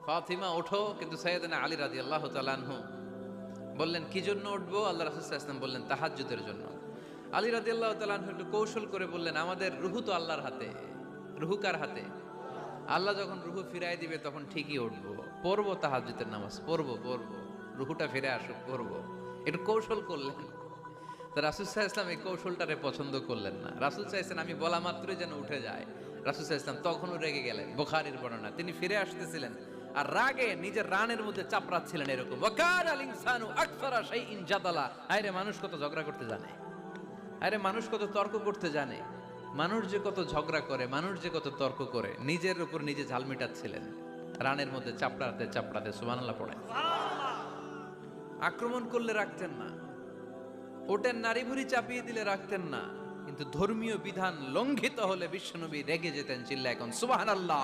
ফাতিমা ওঠো, কিন্তু সাইয়েদনা আলী রাদিয়াল্লাহু তাআলা আনহু বললেন কি জন্য উঠবো? আল্লাহ রাসূল সাল্লাল্লাহু আলাইহি ওয়াসাল্লাম বললেন তাহাজ্জুদের জন্য। আলী রাদিয়াল্লাহু তাআলা আনহু একটু কৌশল করে বললেন, আমাদের রুহু তো আল্লাহর হাতে। রুহু কার হাতে? আল্লাহ যখন রুহু ফিরায় দিবে তখন ঠিকই উঠবো, পড়বো তাহাজ্জুদের নামাজ, পড়বো রুহুটা ফিরে আসুক, পড়বো। একটু কৌশল করলেন। তা রাসূল সাল্লাল্লাহু আলাইহি ওয়াসাল্লাম এই কৌশলটারে পছন্দ করলেন না। রাসূল সাল্লাল্লাহু আলাইহি ওয়াসাল্লাম আমি বলা মাত্রই যেন উঠে যায়। রাসূল সাল্লাল্লাহু আলাইহি ওয়াসাল্লাম তখনও রেগে গেলেন। বুখারীর বর্ণনা, তিনি ফিরে আসতেছিলেন আর রাগে নিজের রানের মধ্যে চাপড়াচ্ছিলেন এরকম, ওয়াকানাল ইনসানু আকসারা শাইইন জাদালা। আরে মানুষ কত ঝগড়া করতে জানে, আরে মানুষ কত তর্ক করতে জানে, মানুষ যে কত ঝগড়া করে, মানুষ যে কত তর্ক করে, নিজের উপর নিজে ঝাল মেটাচ্ছিলেন রানের মধ্যে চাপড়াতে চাপড়াতে। সুবহানাল্লাহ পড়েন। আক্রমণ করলে রাখতেন না, ওটের নারী ভুড়ি চাপিয়ে দিলে রাখতেন না, কিন্তু ধর্মীয় বিধান লঙ্ঘিত হলে বিশ্বনবী রেগে যেতেন, চিল্লায় এখন সুবহানাল্লাহ।